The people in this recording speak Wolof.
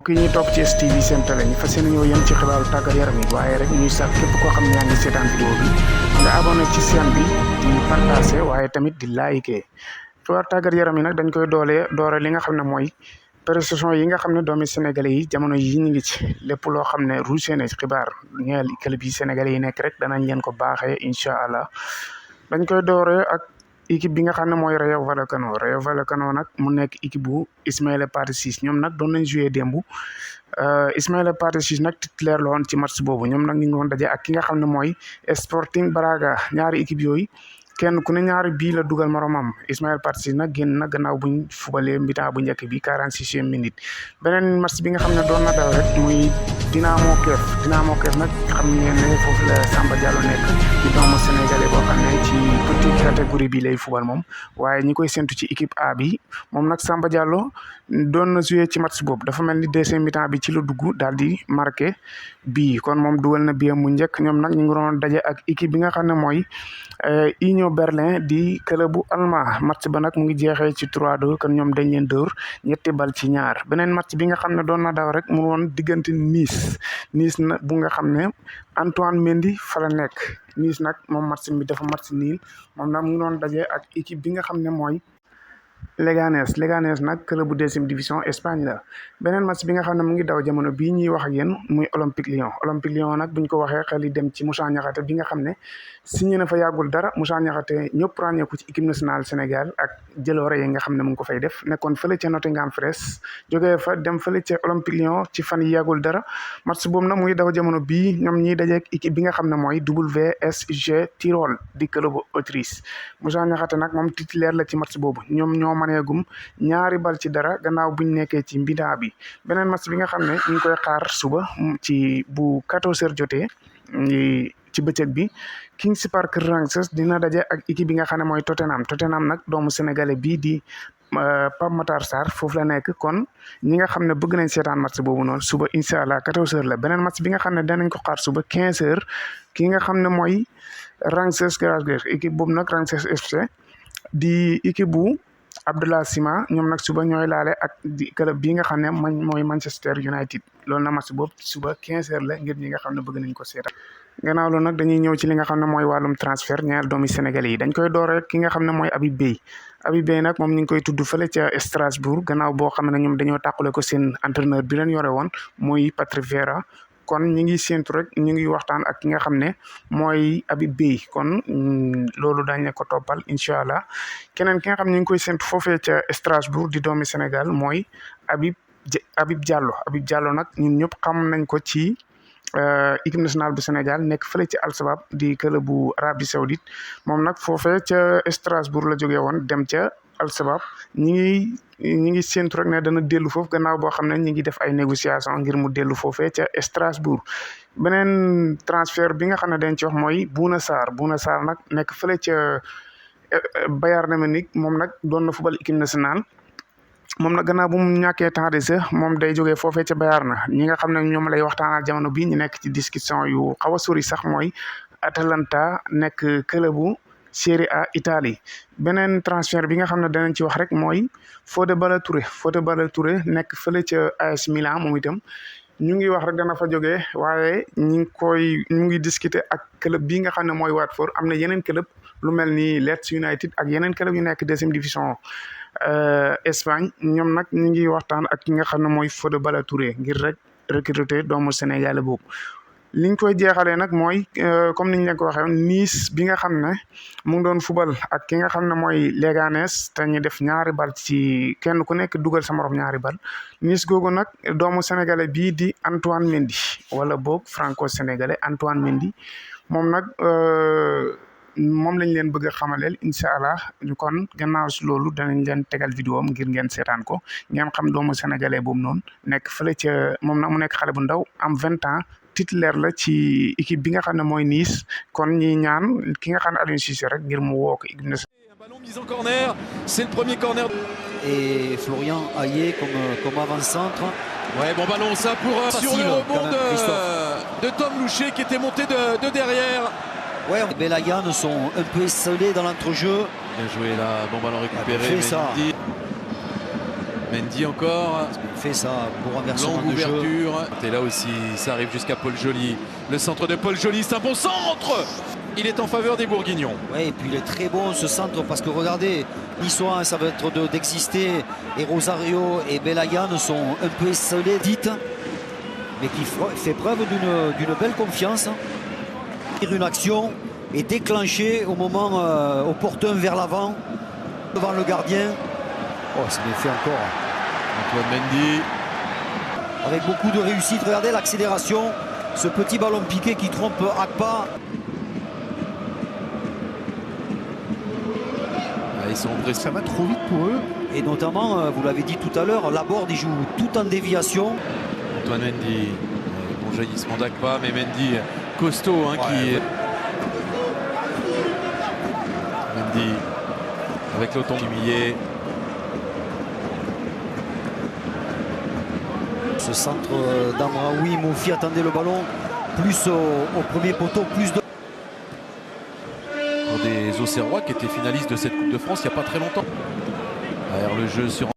ki ñuy topp ci STV seen télé ñu fas yéene ñëw yem ci xibaaru tàggat yaram yi waaye rek ñuy sax képp koo xam ne yaa ngi seetaan vidéo bi nga abonné ci chaîne bi di partagé waaye tamit di liké xibaaru tàggat yaram yi nag dañ koy doore li nga xam ne mooy prestation yi nga xam ne doomi sénégalais yi jamono yi ñu ngi ci lépp loo xam ne ruusee na xibaar ñeel club yi sénégalais yi nekk rek danañ leen ko baaxee incha allah dañ koy doore ak équipe bi nga xam ne mooy Rayo Vallecano nag mu nekk équipe bu Ismaïla Pathé Ciss ñoom nag doon nañ joué démb Ismaïla Pathé Ciss nag titulaire la woon ci match boobu ñoom nag ñu ngi woon daje ak ki nga xam ne mooy Sporting Braga ñaari équipe yooyu kenn ku ne ñaari bii la dugal moromam Ismaïla Pathé Ciss nag génn na gannaaw buñ fubalee mbitaa bu njëkk bi 46e minute beneen match bi nga xam ne doon na daw rek muy Dinamo Kiev nag xam ngeen ne foofu la Samba Diallo nekk di doomu sénégalais boo xam ne ci petite catégorie bi lay fubal moom waaye ñi koy séntu ci équipe A bi moom nag Samba Diallo doon na joué ci match boobu dafa mel ni deuxième mi-temps bi ci la dugg daal di marqué bii kon moom dugal na biyam mu njëkk ñoom nag ñu ngi doon daje ak équipe bi nga xam ne mooy Union Berlin di club bu allemand match ba nag mu ngi jeexee ci 3-2 kon ñoom dañ leen dóor 3-2 beneen match bi nga xam ne doon na daw rek mu woon diggante Nice na bu nga xam ne Antoine Mendy fa la nekk Nice nag moom match bi dafa match niil moom nag mu ngi doon daje ak équipe bi nga xam ne mooy Leganés nag club bu deuxième division Espagne la beneen match bi nga xam ne mu ngi daw jamono bii ñuy wax ak yéen muy Olympique Lyon nag buñ ko waxee xel yi dem ci Moussa Niakhaté bi nga xam ne signé na fa yàggul dara Moussa Niakhaté ñëpp ràññeeku ci équipe nationale Sénégal ak jëloore yi nga xam ne mu ngi ko fay def nekkoon fële ca Nottingham Forest jógee fa dem fële ca Olympique Lyon ci fan yi yàggul dara match boobu nag mu ngi daw jamono bii ñoom ñiy dajeek équipe bi nga xam ne mooy WSG Tirol di club bu Autriche Moussa Niakhaté nag moom titulaire la ci match boobu ñoom ñoo maneegum ñaari bal ci dara gannaaw buñ nekkee ci mbidaa bi beneen match bi nga xam ne ñu ngi koy xaar suba ci bu 14h jotee ci bëccëg bi Kings Park Rangers dina daje ak équipe bi nga xam ne mooy Tottenham nag doomu sénégalais bii di Pape Matar Sarr foofu la nekk kon ñi nga xam ne bëgg nañ seetaan match boobu noonu suba incha allah 14h la beneen match bi nga xam ne danañ ko xaar suba 15h ki nga xam ne mooy Rangers Grazgoich équipe boobu nag Rangers FC di équipe bu Abdallah Sima ñoom nag suba ñooy laale ak di club bi nga xam ne mooy Manchester United loolu na match boobu suba 15h la ngir ñi nga xam ne bëgg nañ ko seetaan gannaaw loolu nag dañuy ñëw ci li nga xam ne mooy wàllum transfert ñaar doomi sénégalais yi dañ koy door rek ki nga xam ne mooy Habib Beye nag moom ñu ngi koy tudd fële ca Strasbourg gannaaw boo xam ne ñoom dañoo tàqale ko seen entraîneur bi leen yore woon muy Patrick Vieira kon ñi ngi séentu rek ñu ngi waxtaan ak ki nga xam ne mooy Habib Beye kon loolu dañ ne ko toppal incha allah keneen ki nga xam ne ñu ngi koy séentu foofee ca Strasbourg di doomi Sénégal mooy Habib Diallo nag ñun ñëpp xam nañ ko ci équipe nationale bu Sénégal nekk fële ci Al Sabab di club bu Arabie Saoudite moom nag foofee ca Strasbourg la jógee woon dem ca Al Sabab ñi ngi séentu rek ne dana dellu foofu gannaaw boo xam ne ñi ngi def ay négociation ngir mu dellu foofee ca Strasbourg beneen transfert bi nga xam ne dañ ci wax mooy Bouna Sarr nag nekk fële ca Bayern Munich moom nag doon na football équipe nationale moom nag gannaaw bu mu ñàkkee temps de jeu moom day jógee foofee ca Bayern na ñi nga xam ne ñoom lay waxtaanal jamono bi ñu nekk ci discussion yu xaw a sori sax mooy Atalanta nekk club bu Serie A Italie beneen transfert bi nga xam ne danañ ci wax rek mooy Fodé Ballo-Touré nekk fële ca AS Milan moom itam ñu ngi wax rek dana fa jógee waaye ñu ngi discuter ak club bi nga xam ne mooy Watford am na yeneen club lu mel ni Leeds United ak yeneen club yu nekk deuxième division Espagne ñoom nag ñu ngi waxtaan ak ki nga xam ne mooy Fodé Ballo-Touré ngir rek recruter doomu Sénégal boobu liñ koy jeexalee nag mooy comme niñ leen ko waxee Nice bi nga xam ne mu ngi doon fubal ak ki nga xam ne mooy Leganés te ñu def ñaari bal ci kenn ku nekk dugal sa morom ñaari bal Nice googu nag doomu sénégalais bii di Antoine Mendy wala boog franco-sénégalais Antoine Mendy moom nag moom lañ leen bëgg a xamaleel incha allah kon gannaaw si loolu danañ leen tegal vidéo am ngir ngeen seetaan ko ngeen xam doomu sénégalais boobu noonu nekk fële ca moom nag mu nekk xale bu ndaw am 20 ans titulaire la ci équipe bi nga xam ne mooy Nice kon ñi ñaan ki nga xam ne Aliou Cissé rek ngir mu woo ko équipe nationale. Un ballon mis en corner, c'est le premier corner. Et Florian Hayé comme avant-centre. Ouais, bon ballon ça pour sur le rebond de Tom Loucher qui était monté de derrière. Ouais, les Belayan sont un peu esselés dans l'entrejeu. Bien joué là, bon ballon récupéré. Fait ça. Mendy encore. Il fait ça pour renversement Longue de jeu. ouverture. Et là aussi, ça arrive jusqu'à Paul Joly. Le centre de Paul Joly, c'est un bon centre. Il est en faveur des Bourguignons. Ouais, et puis il est très bon ce centre parce que regardez, Niçois, ça va être d'exister. Et Rosario et Belayan sont un peu esselés, dites, mais qui fait preuve d'une belle confiance. Une action est déclenchée au moment opportun vers l'avant, devant le gardien. Oh, c'est bien fait encore. Antoine Mendy. Avec beaucoup de réussite. Regardez l'accélération. Ce petit ballon piqué qui trompe Akpa. Ils sont pressés. Ça va trop vite pour eux. Et notamment, vous l'avez dit tout à l'heure, Laborde, il joue tout en déviation. Antoine Mendy. Bon jaillissement d'Akpa, mais Mendy costaud hein, qui est. Mendy avec l'auton humilié. Ce centre d'Amraoui, Moufi attendait le ballon plus au premier poteau, plus de... Pour des Auxerrois qui étaient finalistes de cette Coupe de France il n'y a pas très longtemps. Derrière le jeu sur